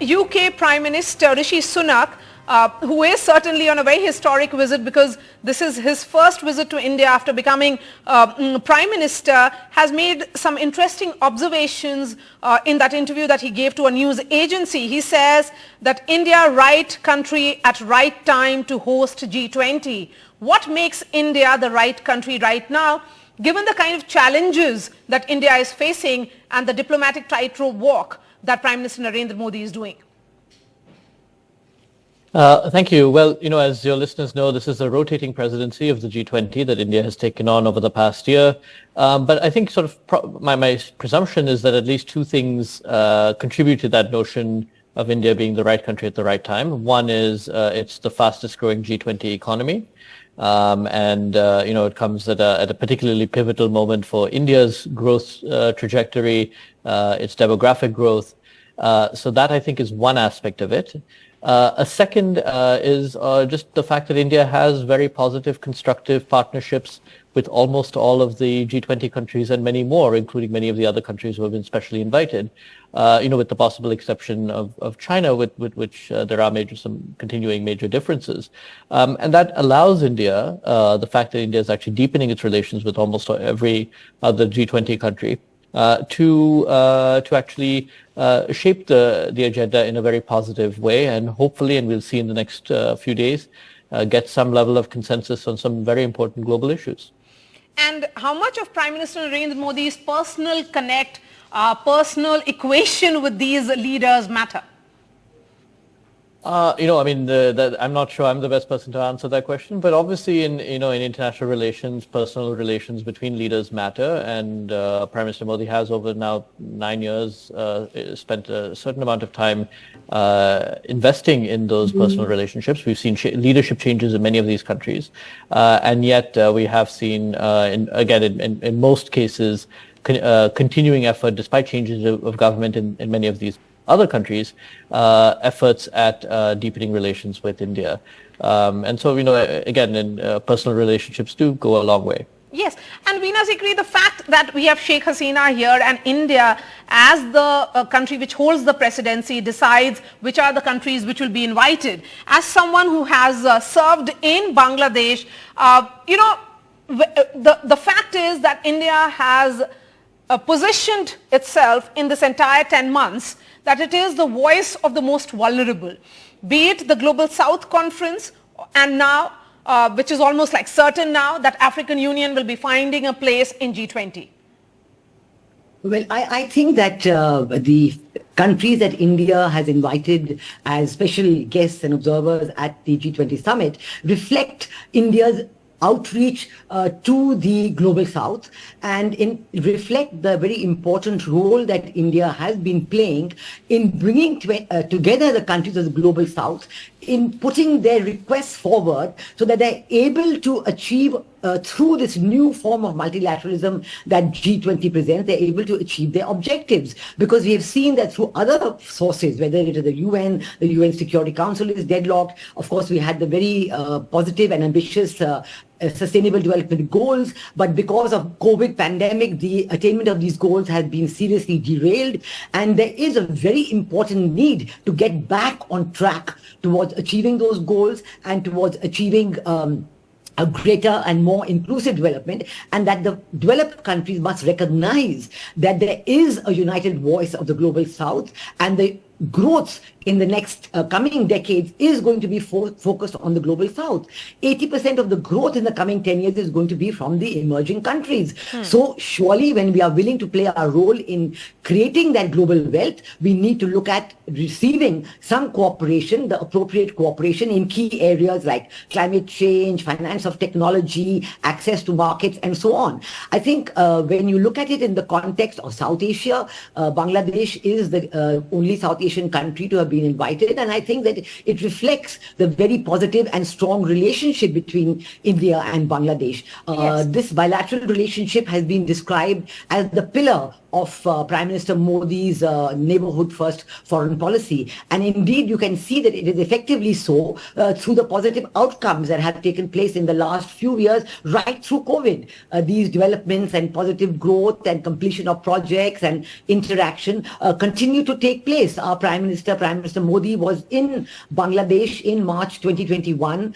UK Prime Minister Rishi Sunak, who is certainly on a very historic visit because this is his first visit to India after becoming Prime Minister, has made some interesting observations in that interview that he gave to a news agency. He says that India, right country at right time to host G20. What makes India the right country right now, given the kind of challenges that India is facing and the diplomatic tightrope walk that Prime Minister Narendra Modi is doing? Thank you. Well, as your listeners know, this is a rotating presidency of the G20 that India has taken on over the past year. But I think my presumption is that at least two things contribute to that notion of India being the right country at the right time. One is it's the fastest growing G20 economy. It comes at a particularly pivotal moment for India's growth trajectory, its demographic growth. So that, I think, is one aspect of it. A second is just the fact that India has very positive, constructive partnerships with almost all of the G20 countries and many more, including many of the other countries who have been specially invited, with the possible exception of China, with which there are some continuing major differences. And that allows India, the fact that India is actually deepening its relations with almost every other G20 country, to actually shape the agenda in a very positive way, and hopefully, and we'll see in the next few days, get some level of consensus on some very important global issues. And how much of Prime Minister Narendra Modi's personal connect, personal equation with these leaders matter? I'm not sure I'm the best person to answer that question, but obviously in international relations, personal relations between leaders matter, and Prime Minister Modi has over now 9 years spent a certain amount of time investing in those personal relationships. We've seen leadership changes in many of these countries, and yet we have seen, in most cases, continuing effort despite changes of government in many of these other countries, efforts at deepening relations with India. Personal relationships do go a long way. Yes, and Veena Sikri, the fact that we have Sheikh Hasina here and India as the country which holds the presidency decides which are the countries which will be invited. As someone who has served in Bangladesh, the fact is that India has positioned itself in this entire 10 months that it is the voice of the most vulnerable, be it the Global South Conference, and now, which is almost like certain now, that African Union will be finding a place in G20. Well, I think that the countries that India has invited as special guests and observers at the G20 Summit reflect India's outreach to the Global South, and reflect the very important role that India has been playing in bringing together the countries of the Global South, in putting their requests forward so that they're able to achieve through this new form of multilateralism that G20 presents, they're able to achieve their objectives. Because we have seen that through other sources, whether it is the UN Security Council is deadlocked. Of course, we had the very positive and ambitious Sustainable Development Goals, but because of COVID pandemic, the attainment of these goals has been seriously derailed, and there is a very important need to get back on track towards achieving those goals and towards achieving a greater and more inclusive development, and that the developed countries must recognize that there is a united voice of the Global South, and the growth in the next coming decades is going to be focused on the Global South. 80% of the growth in the coming 10 years is going to be from the emerging countries. So surely when we are willing to play our role in creating that global wealth, we need to look at receiving some cooperation, the appropriate cooperation in key areas like climate change, finance of technology, access to markets, and so on. I think when you look at it in the context of South Asia, Bangladesh is the only South Asian country to have been invited, and I think that it reflects the very positive and strong relationship between India and Bangladesh. Yes. This bilateral relationship has been described as the pillar of Prime Minister Modi's neighborhood first foreign policy. And indeed, you can see that it is effectively so through the positive outcomes that have taken place in the last few years, right through COVID. These developments and positive growth and completion of projects and interaction continue to take place. Our Prime Minister Modi was in Bangladesh in March 2021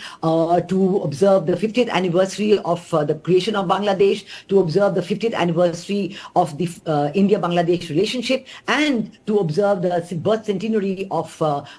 to observe the 50th anniversary of the creation of Bangladesh, to observe the 50th anniversary of the India-Bangladesh relationship, and to observe the birth centenary of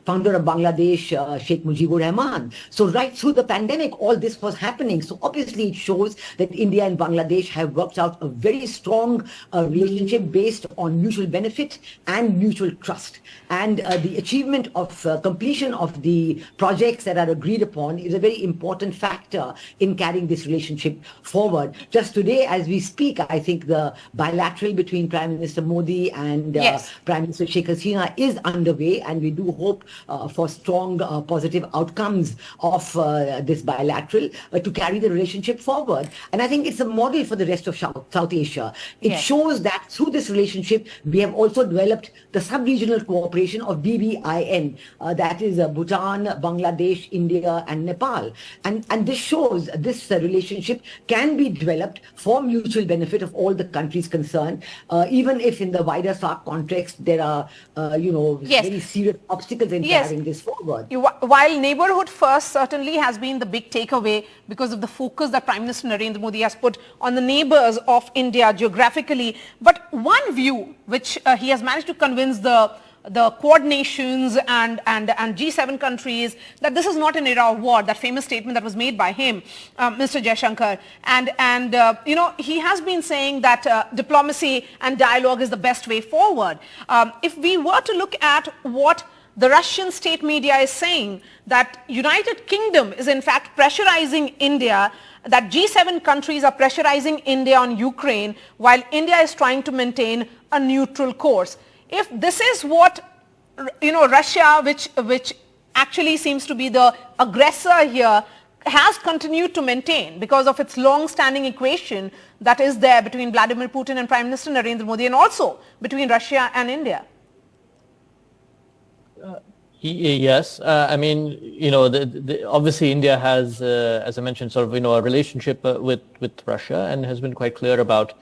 founder of Bangladesh, Sheikh Mujibur Rahman. So right through the pandemic, all this was happening. So obviously it shows that India and Bangladesh have worked out a very strong relationship based on mutual benefit and mutual trust. And the achievement of completion of the projects that are agreed upon is a very important factor in carrying this relationship forward. Just today, as we speak, I think the bilateral between Prime Minister Modi and Prime Minister Sheikh Hasina is underway, and we do hope for strong positive outcomes of this bilateral to carry the relationship forward. And I think it's a model for the rest of South Asia. It shows that through this relationship, we have also developed the sub-regional cooperation of BBIN, that is Bhutan, Bangladesh, India, and Nepal. And this shows this relationship can be developed for mutual benefit of all the countries concerned, even if in the wider SAARC context there are, very serious obstacles in carrying this forward. While neighborhood first certainly has been the big takeaway because of the focus that Prime Minister Narendra Modi has put on the neighbors of India geographically, but one view which he has managed to convince the Quad nations and G7 countries that this is not an era of war, that famous statement that was made by him, Mr. Jaishankar. And he has been saying that diplomacy and dialogue is the best way forward. If we were to look at what the Russian state media is saying, that United Kingdom is in fact pressurizing India, that G7 countries are pressurizing India on Ukraine, while India is trying to maintain a neutral course. If this is what, Russia, which actually seems to be the aggressor here, has continued to maintain because of its long-standing equation that is there between Vladimir Putin and Prime Minister Narendra Modi, and also between Russia and India. Yes, obviously India has, as I mentioned, sort of a relationship with Russia, and has been quite clear about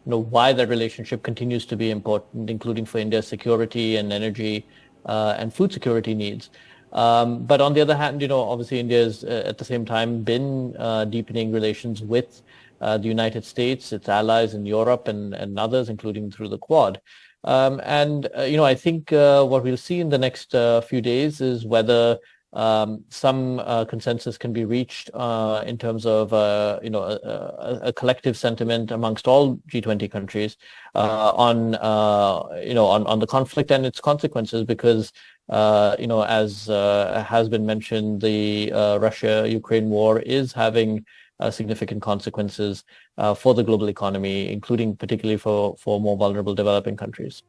why that relationship continues to be important, including for India's security and energy and food security needs. But on the other hand, obviously India has at the same time been deepening relations with the United States, its allies in Europe and others, including through the Quad. I think what we'll see in the next few days is whether some consensus can be reached in terms of a collective sentiment amongst all G20 countries on the conflict and its consequences, because as has been mentioned, the Russia-Ukraine war is having significant consequences for the global economy, including particularly for more vulnerable developing countries.